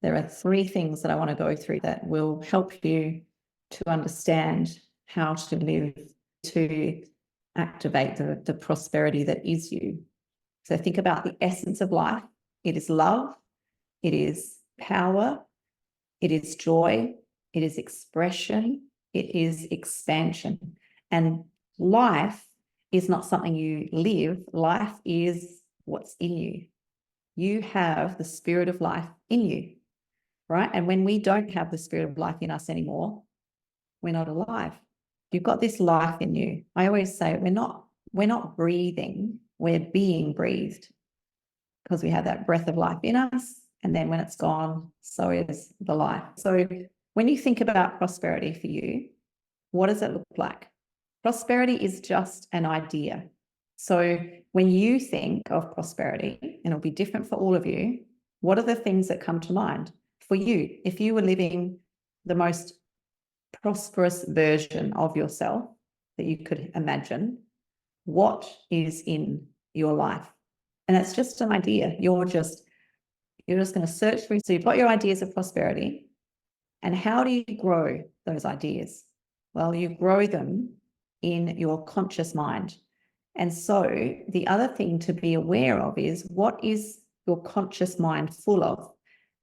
there are 3 things that I want to go through that will help you to understand how to live, to activate the prosperity that is you. So think about the essence of life. It is love, it is power, it is joy, it is expression, it is expansion. And life is not something you live. Life is what's in you. You have the spirit of life in you, right? And when we don't have the spirit of life in us anymore, we're not alive. You've got this life in you. I always say we're not breathing, we're being breathed, because we have that breath of life in us. And then when it's gone, so is the life. So when you think about prosperity for you, what does it look like? Prosperity is just an idea. So when you think of prosperity, and it'll be different for all of you, what are the things that come to mind for you? If you were living the most prosperous version of yourself that you could imagine, what is in your life? And that's just an idea. You're just going to search through. So you've got your ideas of prosperity. And how do you grow those ideas? Well, you grow them in your conscious mind. And so the other thing to be aware of is, what is your conscious mind full of?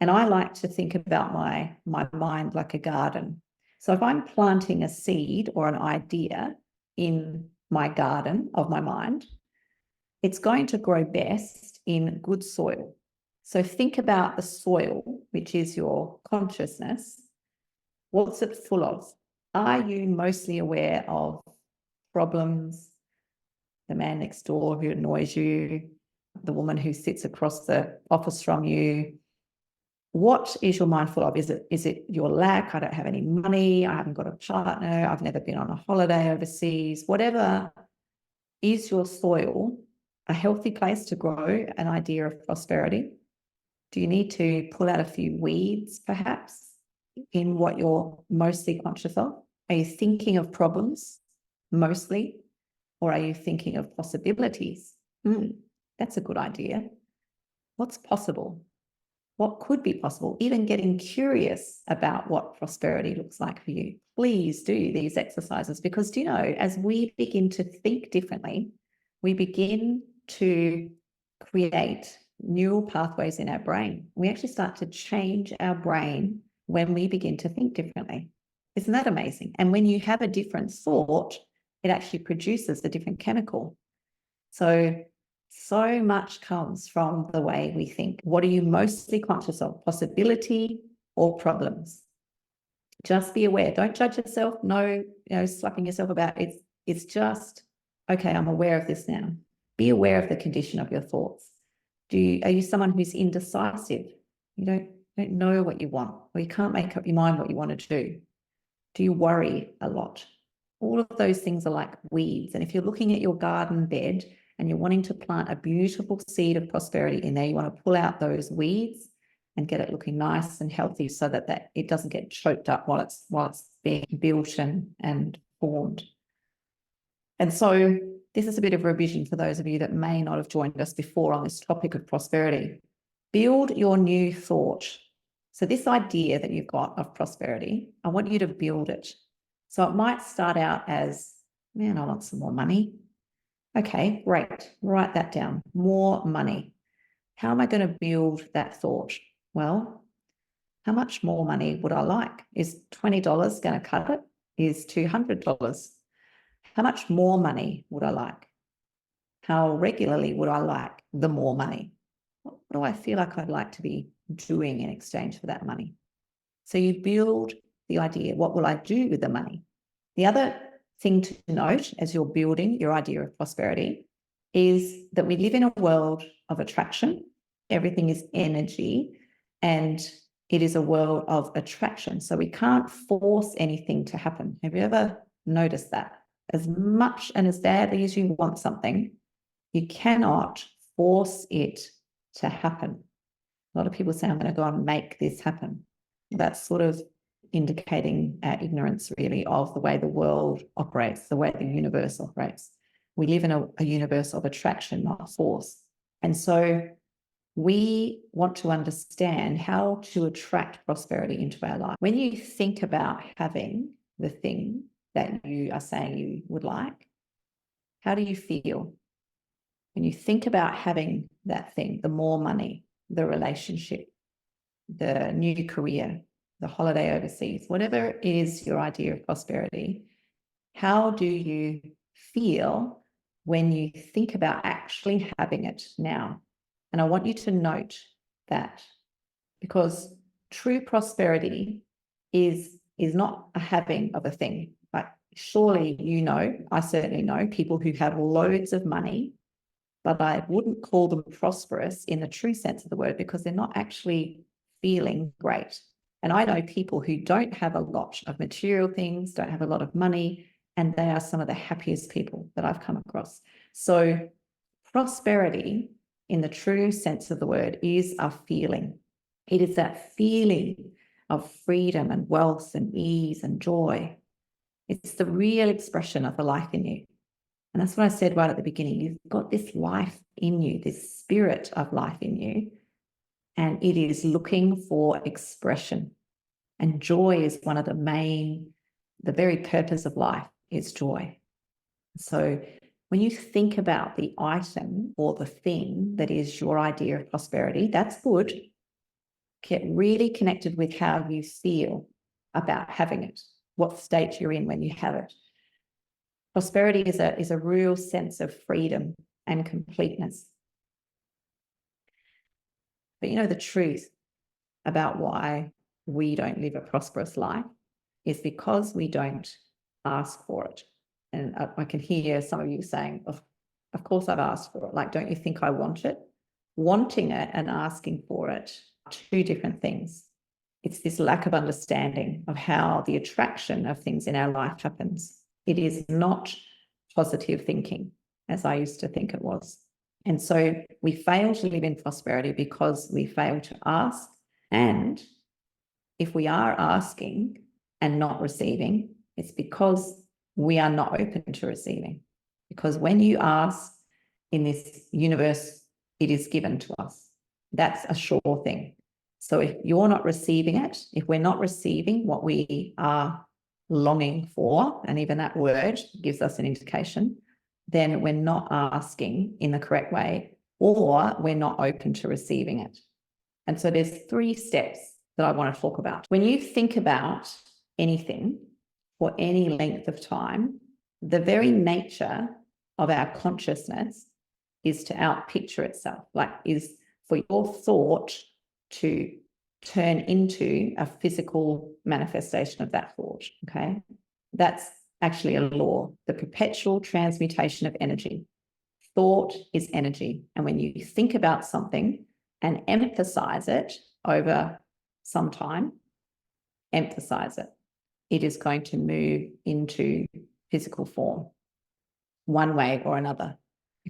And I like to think about my mind like a garden. So if I'm planting a seed or an idea in my garden of my mind, it's going to grow best in good soil. So think about the soil, which is your consciousness. What's it full of? Are you mostly aware of problems, the man next door who annoys you, the woman who sits across the office from you? What is your mind full of? Is it your lack? I don't have any money. I haven't got a partner. I've never been on a holiday overseas. Whatever is your soil, a healthy place to grow an idea of prosperity? Do you need to pull out a few weeds, perhaps, in what you're mostly conscious of? Are you thinking of problems mostly, or are you thinking of possibilities? That's a good idea. What's possible? What could be possible? Even getting curious about what prosperity looks like for you. Please do these exercises, because, do you know, as we begin to think differently, we begin to create neural pathways in our brain. We actually start to change our brain when we begin to think differently. Isn't that amazing? And when you have a different thought, it actually produces a different chemical. So much comes from the way we think. What are you mostly conscious of? Possibility or problems? Just be aware. Don't judge yourself. No, slapping yourself about it. It's just, okay, I'm aware of this now. Be aware of the condition of your thoughts. Are you someone who's indecisive? You don't know what you want, or you can't make up your mind what you want to do? Do you worry a lot? All of those things are like weeds. And if you're looking at your garden bed and you're wanting to plant a beautiful seed of prosperity in there, you want to pull out those weeds and get it looking nice and healthy, so that it doesn't get choked up while it's being built and formed. And so this is a bit of a revision for those of you that may not have joined us before on this topic of prosperity. Build your new thought. So this idea that you've got of prosperity, I want you to build it. So it might start out as, man, I want some more money. Okay, great. Write that down. More money. How am I going to build that thought? Well, how much more money would I like? Is $20 going to cut it? Is $200? How much more money would I like? How regularly would I like the more money? What do I feel like I'd like to be doing in exchange for that money? So you build the idea, what will I do with the money? The other thing to note as you're building your idea of prosperity is that we live in a world of attraction. Everything is energy, and it is a world of attraction. So we can't force anything to happen. Have you ever noticed that? As much and as badly as you want something, you cannot force it to happen. A lot of people say, I'm going to go and make this happen. That's sort of indicating our ignorance, really, of the way the world operates, the way the universe operates. We live in a universe of attraction, not force. And so we want to understand how to attract prosperity into our life. When you think about having the thing that you are saying you would like, how do you feel? When you think about having that thing, the more money, the relationship, the new career, the holiday overseas, whatever is your idea of prosperity, how do you feel when you think about actually having it now? And I want you to note that, because true prosperity is not a having of a thing. Like, surely you know, I certainly know people who have loads of money, but I wouldn't call them prosperous in the true sense of the word, because they're not actually feeling great. And I know people who don't have a lot of material things, don't have a lot of money, and they are some of the happiest people that I've come across. So prosperity in the true sense of the word is a feeling. It is that feeling of freedom and wealth and ease and joy. It's the real expression of the life in you. And that's what I said right at the beginning. You've got this life in you, this spirit of life in you, and it is looking for expression. And joy is one of the very purpose of life is joy. So when you think about the item or the thing that is your idea of prosperity, that's good. Get really connected with how you feel about having it, what state you're in when you have it. Prosperity is a real sense of freedom and completeness. But you know, the truth about why we don't live a prosperous life is because we don't ask for it. And I can hear some of you saying, of course I've asked for it. Like, don't you think I want it? Wanting it and asking for it are two different things. It's this lack of understanding of how the attraction of things in our life happens. It is not positive thinking, as I used to think it was. And so we fail to live in prosperity because we fail to ask. And if we are asking and not receiving, it's because we are not open to receiving. Because when you ask in this universe, it is given to us. That's a sure thing. So if you're not receiving it, if we're not receiving what we are longing for, and even that word gives us an indication, then we're not asking in the correct way, or we're not open to receiving it. And so there's 3 steps that I want to talk about. When you think about anything for any length of time, the very nature of our consciousness is to outpicture itself, like is for your thought to turn into a physical manifestation of that thought, okay? That's actually a law, the perpetual transmutation of energy. Thought is energy. And when you think about something and emphasize it over some time, emphasize it, it is going to move into physical form one way or another.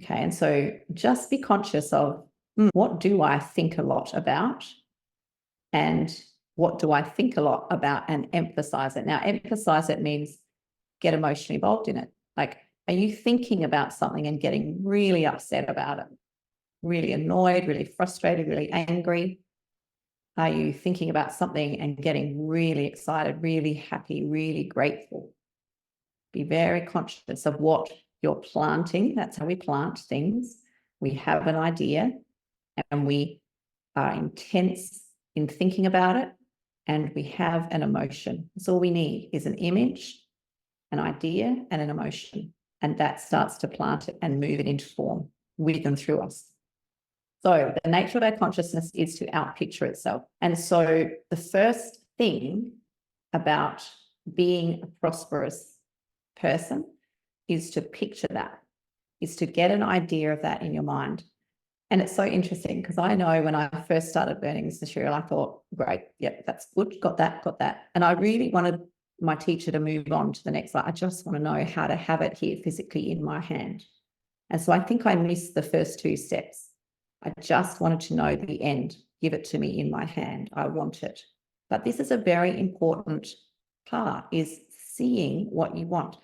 Okay, and so just be conscious of what do I think a lot about, and what do I think a lot about and emphasize it. Now, emphasize it means get emotionally involved in it. Like, are you thinking about something and getting really upset about it? Really annoyed, really frustrated, really angry? Are you thinking about something and getting really excited, really happy, really grateful? Be very conscious of what you're planting. That's how we plant things. We have an idea and we are intense in thinking about it, and we have an emotion. That's all we need is an image, an idea, and an emotion. And that starts to plant it and move it into form with and through us. So the nature of our consciousness is to outpicture itself. And so the first thing about being a prosperous person is to picture that, is to get an idea of that in your mind. And it's so interesting because I know when I first started learning this material, I thought, great, yep, that's good, got that. And I really wanted my teacher to move on to the next slide. I just want to know how to have it here physically in my hand. And so I think I missed the first 2 steps. I just wanted to know the end. Give it to me in my hand. I want it. But this is a very important part, is seeing what you want.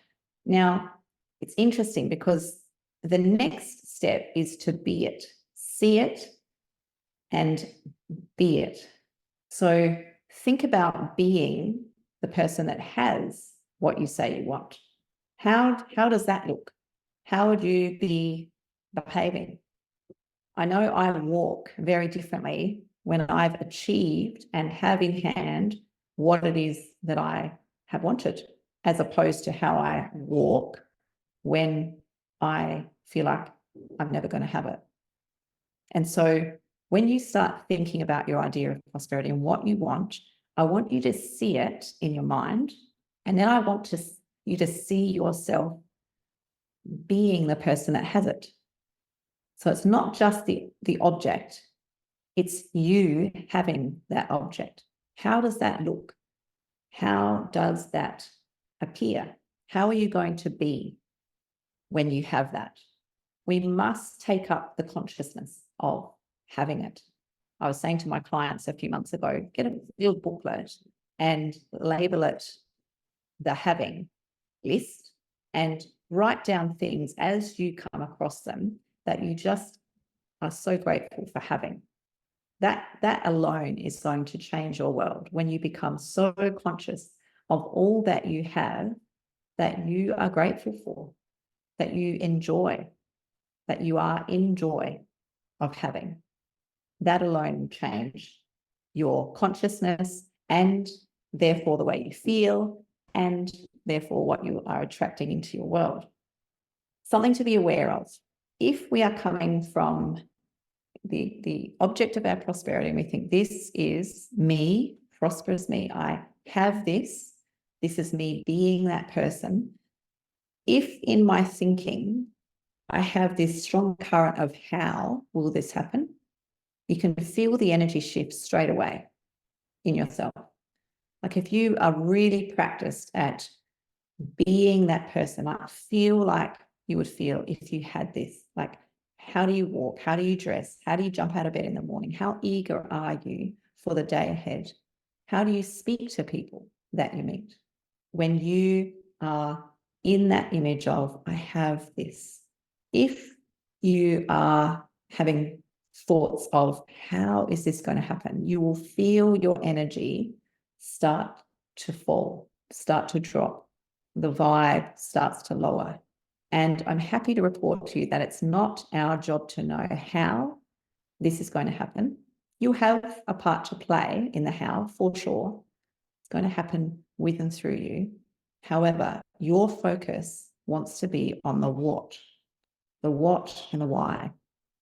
Now, it's interesting because the next step is to be it. See it, and be it. So think about being the person that has what you say you want. How does that look? How would you be behaving? I know I walk very differently when I've achieved and have in hand what it is that I have wanted, as opposed to how I walk when I feel like I'm never going to have it. And so when you start thinking about your idea of prosperity and what you want, I want you to see it in your mind. And then I want you to see yourself being the person that has it. So it's not just the object, it's you having that object. How does that look? How does that appear? How are you going to be when you have that? We must take up the consciousness of having it. I was saying to my clients a few months ago, get a little booklet and label it the having list and write down things as you come across them that you just are so grateful for having. That alone is going to change your world when you become so conscious of all that you have, that you are grateful for, that you enjoy, that you are in joy of having. That alone will change your consciousness and therefore the way you feel and therefore what you are attracting into your world. Something to be aware of. If we are coming from the object of our prosperity and we think this is me, prosperous me, I have this is me being that person. If in my thinking I have this strong current of how will this happen, you can feel the energy shift straight away in yourself. Like if you are really practiced at being that person, I feel like you would feel if you had this, like how do you walk? How do you dress? How do you jump out of bed in the morning? How eager are you for the day ahead? How do you speak to people that you meet? When you are in that image of, I have this. If you are having thoughts of, how is this going to happen? You will feel your energy start to fall, start to drop. The vibe starts to lower. And I'm happy to report to you that it's not our job to know how this is going to happen. You have a part to play in the how, for sure. It's going to happen with and through you. However, your focus wants to be on the what and the why.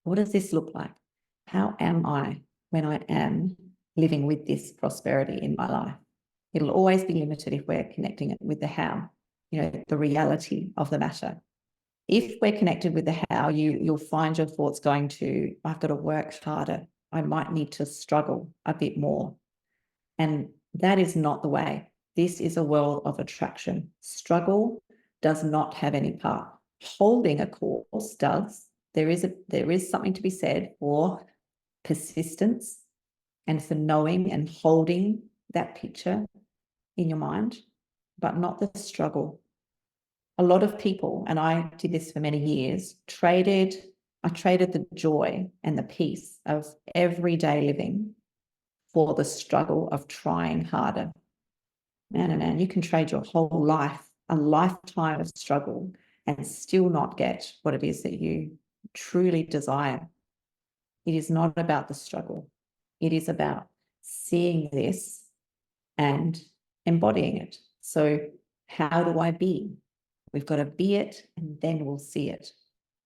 What does this look like? How am I when I am living with this prosperity in my life? It'll always be limited if we're connecting it with the how, the reality of the matter. If we're connected with the how, you'll find your thoughts going to, I've got to work harder. I might need to struggle a bit more. And that is not the way. This is a world of attraction. Struggle does not have any part. Holding a course does. There is something to be said for persistence and for knowing and holding that picture in your mind, but not the struggle. A lot of people, and I did this for many years, I traded the joy and the peace of everyday living for the struggle of trying harder. Man, you can trade your whole life, a lifetime of struggle, and still not get what it is that you truly desire. It is not about the struggle. It is about seeing this and embodying it. So how do I be? We've got to be it and then we'll see it.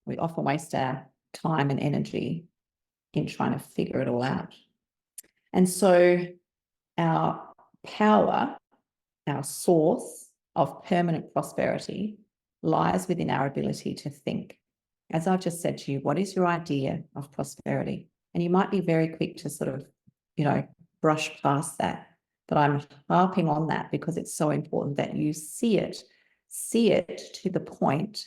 We often waste our time and energy in trying to figure it all out. And so our power, our source of permanent prosperity lies within our ability to think. As I've just said to you, what is your idea of prosperity? And you might be very quick to sort of, brush past that. But I'm harping on that because it's so important that you see it to the point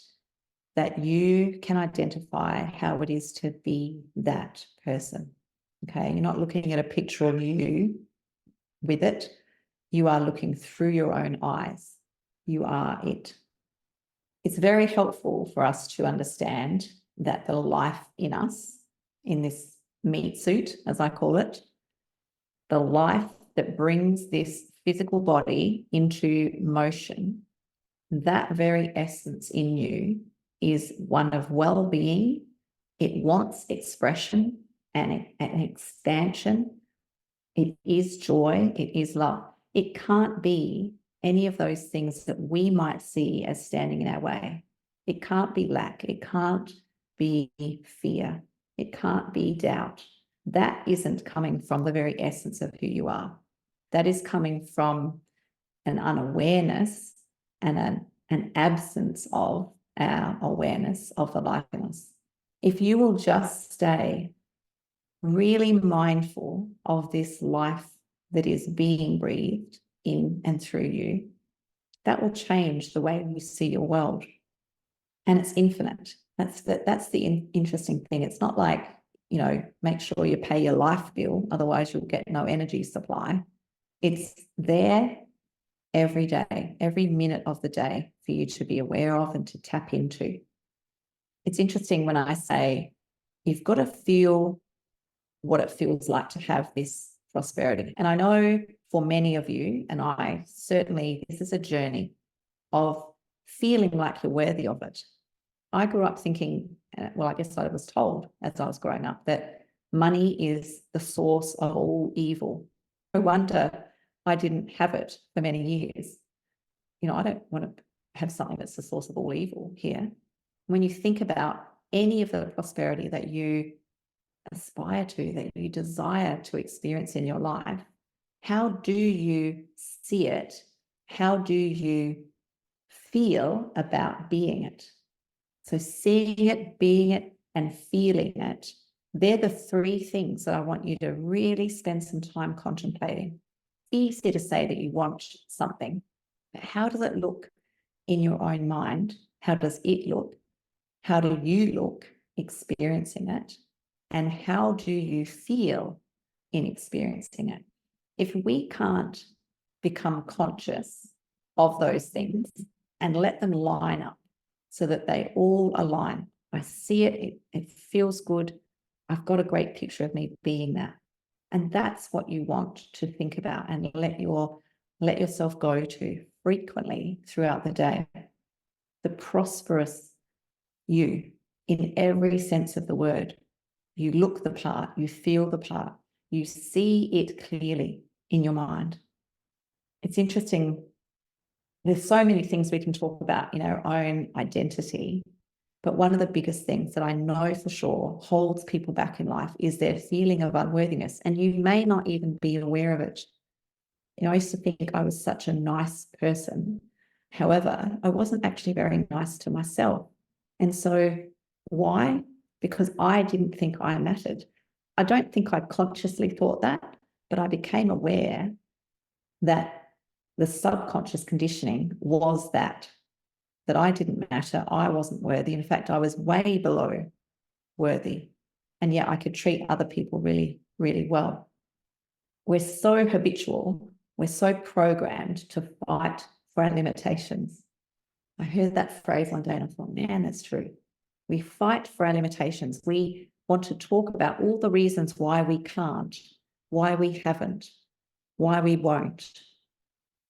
that you can identify how it is to be that person. Okay, you're not looking at a picture of you with it. You are looking through your own eyes. You are it. It's very helpful for us to understand that the life in us, in this meat suit, as I call it, the life that brings this physical body into motion, that very essence in you is one of well-being. It wants expression and expansion. It is joy. It is love. It can't be any of those things that we might see as standing in our way. It can't be lack. It can't be fear. It can't be doubt. That isn't coming from the very essence of who you are. That is coming from an unawareness and an absence of our awareness of the life in us. If you will just stay really mindful of this life that is being breathed in and through you, that will change the way you see your world. And it's infinite. That's the interesting thing. It's not like, make sure you pay your life bill, otherwise you'll get no energy supply. It's there every day, every minute of the day for you to be aware of and to tap into. It's interesting when I say you've got to feel what it feels like to have this prosperity. And I know for many of you, and I certainly, this is a journey of feeling like you're worthy of it. I grew up thinking, well, I guess I was told as I was growing up that money is the source of all evil. No wonder I didn't have it for many years. I don't want to have something that's the source of all evil here. When you think about any of the prosperity that you aspire to, that you desire to experience in your life, how do you see it? How do you feel about being it? So seeing it, being it, and feeling it, they're the three things that I want you to really spend some time contemplating. It's easy to say that you want something, but how does it look in your own mind? How does it look? How do you look experiencing it? And how do you feel in experiencing it? If we can't become conscious of those things and let them line up so that they all align, I see it, it feels good, I've got a great picture of me being that. And that's what you want to think about and let yourself go to frequently throughout the day. The prosperous you, in every sense of the word. You look the part, you feel the part, you see it clearly in your mind. It's interesting. There's so many things we can talk about in our own identity, but one of the biggest things that I know for sure holds people back in life is their feeling of unworthiness, and you may not even be aware of it. I used to think I was such a nice person. However, I wasn't actually very nice to myself. And so why? Because I didn't think I mattered. I don't think I consciously thought that, but I became aware that the subconscious conditioning was that I didn't matter. I wasn't worthy. In fact, I was way below worthy. And yet I could treat other people really, really well. We're so habitual. We're so programmed to fight for our limitations. I heard that phrase one day and I thought, man, that's true. We fight for our limitations. We want to talk about all the reasons why we can't, why we haven't, why we won't,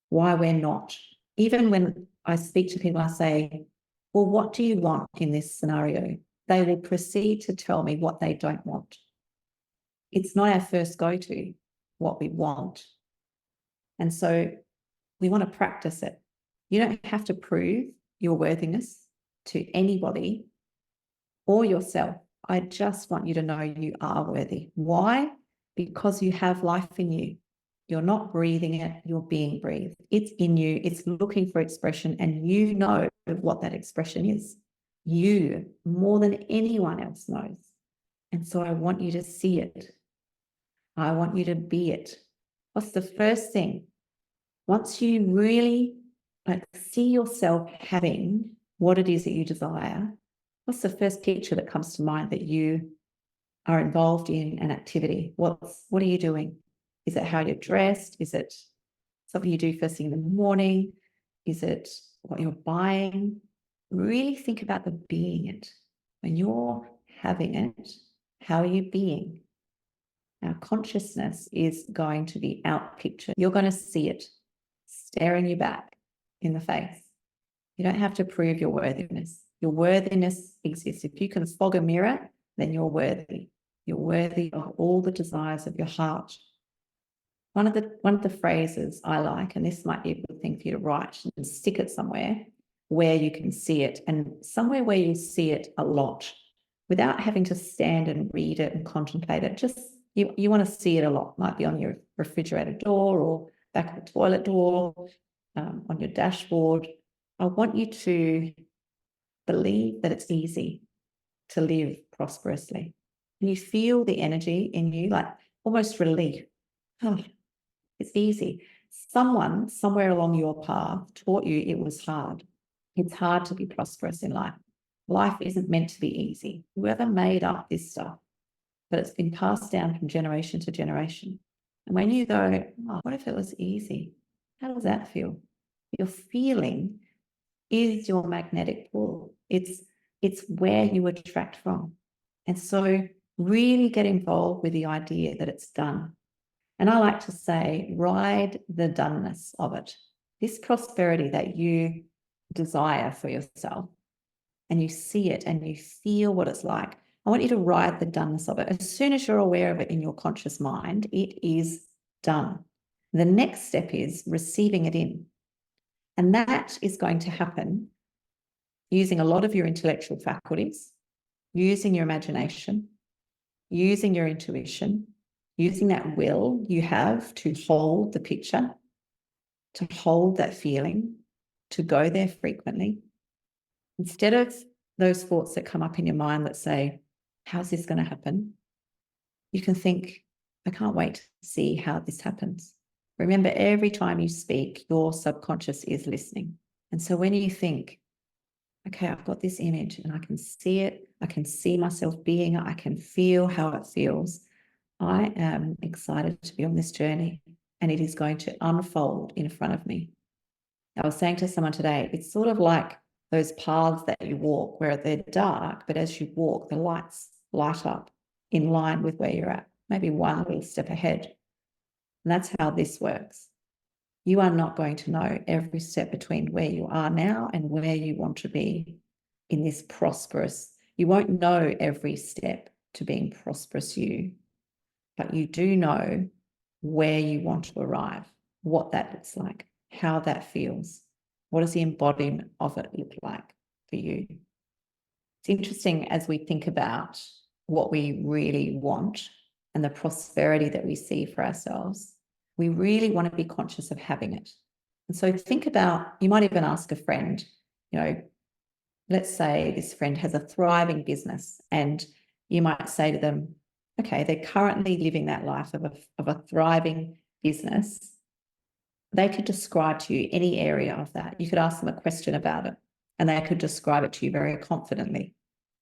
why we're not. Even when I speak to people, I say, well, what do you want in this scenario? They will proceed to tell me what they don't want. It's not our first go-to, what we want. And so we want to practice it. You don't have to prove your worthiness to anybody or yourself. I just want you to know you are worthy. Why? Because you have life in you. You're not breathing it, you're being breathed. It's in you, it's looking for expression, and you know what that expression is. You, more than anyone else, knows. And so I want you to see it. I want you to be it. What's the first thing? Once you really see yourself having what it is that you desire, what's the first picture that comes to mind that you are involved in an activity? What are you doing? Is it how you're dressed? Is it something you do first thing in the morning? Is it what you're buying? Really think about the being it. When you're having it, how are you being? Our consciousness is going to be out pictured. You're going to see it staring you back in the face. You don't have to prove your worthiness. Your worthiness exists. If you can fog a mirror, then you're worthy. You're worthy of all the desires of your heart. One of the phrases I like, and this might be a good thing for you to write and stick it somewhere where you can see it, and somewhere where you see it a lot, without having to stand and read it and contemplate it. Just you want to see it a lot. Might be on your refrigerator door or back of the toilet door, on your dashboard. I want you to believe that it's easy to live prosperously. And you feel the energy in you, like almost relief. Oh, it's easy. Someone somewhere along your path taught you it was hard. It's hard to be prosperous in life. Life isn't meant to be easy. Whoever made up this stuff, but it's been passed down from generation to generation. And when you go, oh, what if it was easy? How does that feel? Your feeling is your magnetic pull. It's where you attract from. And so really get involved with the idea that it's done. And I like to say, ride the doneness of it. This prosperity that you desire for yourself, and you see it and you feel what it's like, I want you to ride the doneness of it. As soon as you're aware of it in your conscious mind, it is done. The next step is receiving it in. And that is going to happen using a lot of your intellectual faculties, using your imagination, using your intuition, using that will you have to hold the picture, to hold that feeling, to go there frequently. Instead of those thoughts that come up in your mind that say, how's this going to happen? You can think, I can't wait to see how this happens. Remember, every time you speak, your subconscious is listening. And so when you think, okay, I've got this image and I can see it, I can see myself being it, I can feel how it feels, I am excited to be on this journey and it is going to unfold in front of me. I was saying to someone today, it's sort of like those paths that you walk where they're dark, but as you walk, the lights light up in line with where you're at, maybe one little step ahead. And that's how this works. You are not going to know every step between where you are now and where you want to be in this prosperous. You won't know every step to being prosperous you, but you do know where you want to arrive, what that looks like, how that feels. What does the embodiment of it look like for you? It's interesting as we think about what we really want and the prosperity that we see for ourselves, we really want to be conscious of having it. And so think about, you might even ask a friend, let's say this friend has a thriving business and you might say to them, okay, they're currently living that life of a thriving business. They could describe to you any area of that. You could ask them a question about it and they could describe it to you very confidently.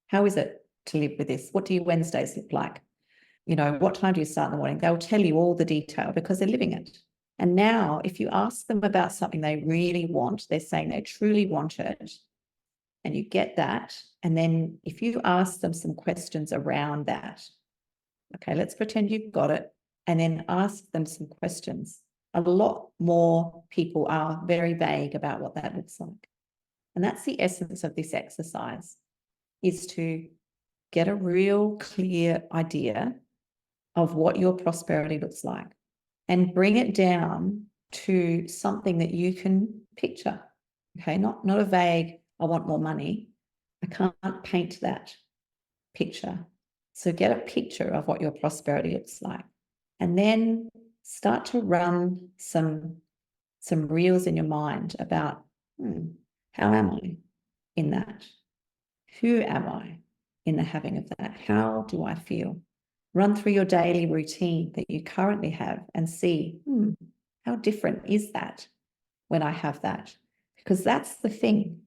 How is it to live with this? What do your Wednesdays look like? What time do you start in the morning? They'll tell you all the detail because they're living it. And now if you ask them about something they really want, they're saying they truly want it, and you get that. And then if you ask them some questions around that, okay, let's pretend you've got it, and then ask them some questions. A lot more people are very vague about what that looks like. And that's the essence of this exercise, is to get a real clear idea of what your prosperity looks like and bring it down to something that you can picture. Okay, not a vague, I want more money. I can't paint that picture. So get a picture of what your prosperity looks like. And then start to run some reels in your mind about, how am I in that? Who am I in the having of that? How do I feel? Run through your daily routine that you currently have and see, how different is that when I have that? Because that's the thing.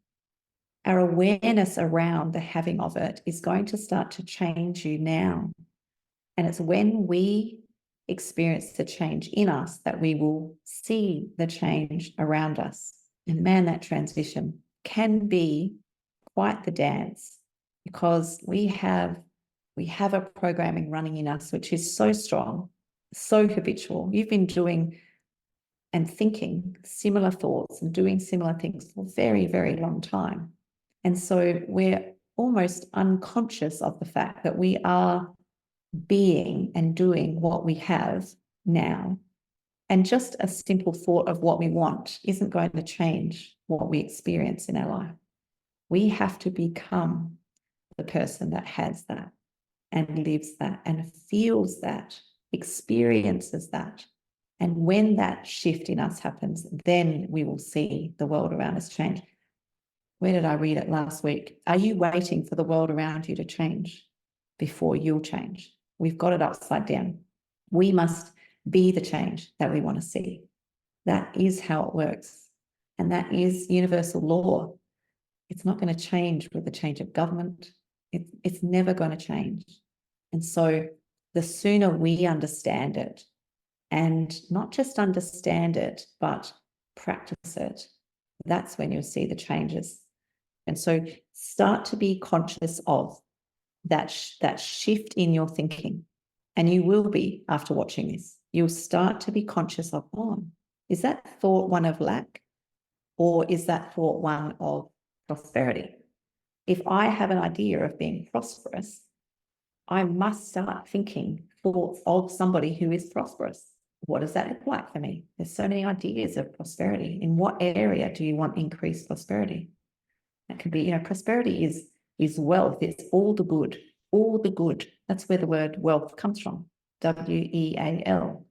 Our awareness around the having of it is going to start to change you now. And it's when we experience the change in us that we will see the change around us. And man, that transition can be quite the dance, because we have We have a programming running in us, which is so strong, so habitual. You've been doing and thinking similar thoughts and doing similar things for a very, very long time. And so we're almost unconscious of the fact that we are being and doing what we have now. And just a simple thought of what we want isn't going to change what we experience in our life. We have to become the person that has that and lives that and feels that, experiences that. And when that shift in us happens, then we will see the world around us change. Where did I read it last week? Are you waiting for the world around you to change before you'll change? We've got it upside down. We must be the change that we want to see. That is how it works. And that is universal law. It's not going to change with the change of government. It's never going to change. And so the sooner we understand it, and not just understand it, but practice it, that's when you'll see the changes. And so start to be conscious of that shift in your thinking. And you will be after watching this. You'll start to be conscious of, oh, is that thought one of lack? Or is that thought one of prosperity? If I have an idea of being prosperous, I must start thinking thoughts of somebody who is prosperous. What does that look like for me? There's so many ideas of prosperity. In what area do you want increased prosperity? That could be, prosperity is wealth. It's all the good, all the good. That's where the word wealth comes from. W-E-A-L.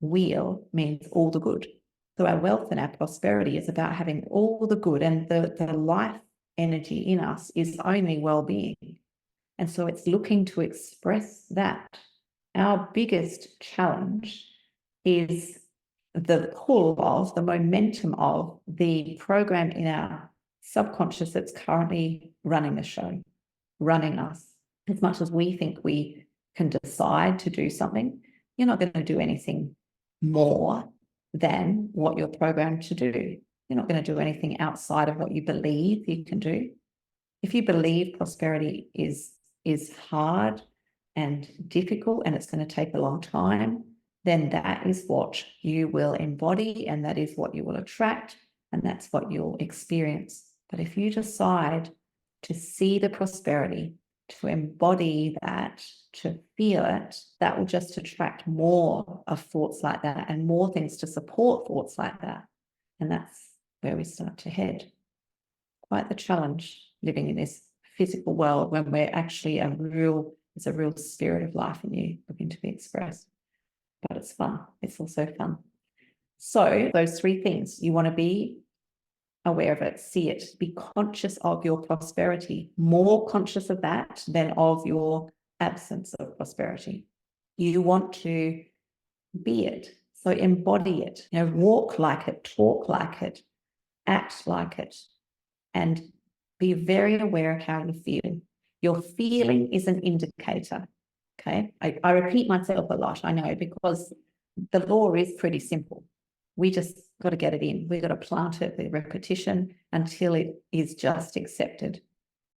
Wheel means all the good. So our wealth and our prosperity is about having all the good, and the life energy in us is only well-being. And so it's looking to express that. Our biggest challenge is the pull of, the momentum of the program in our subconscious that's currently running the show, running us. As much as we think we can decide to do something, you're not going to do anything more than what you're programmed to do. You're not going to do anything outside of what you believe you can do. If you believe prosperity is hard and difficult and it's going to take a long time, then that is what you will embody, and that is what you will attract, and that's what you'll experience. But if you decide to see the prosperity, to embody that, to feel it, that will just attract more of thoughts like that and more things to support thoughts like that. And that's where we start to head. Quite the challenge living in this physical world when we're actually there's a real spirit of life in you looking to be expressed. But it's fun. It's also fun. So those three things, you want to be aware of it, see it, be conscious of your prosperity, more conscious of that than of your absence of prosperity. You want to be it, so embody it, walk like it, talk like it, act like it, and be very aware of how you feel. Your feeling is an indicator, okay? I repeat myself a lot, I know, because the law is pretty simple. We just got to get it in. We've got to plant it with repetition until it is just accepted.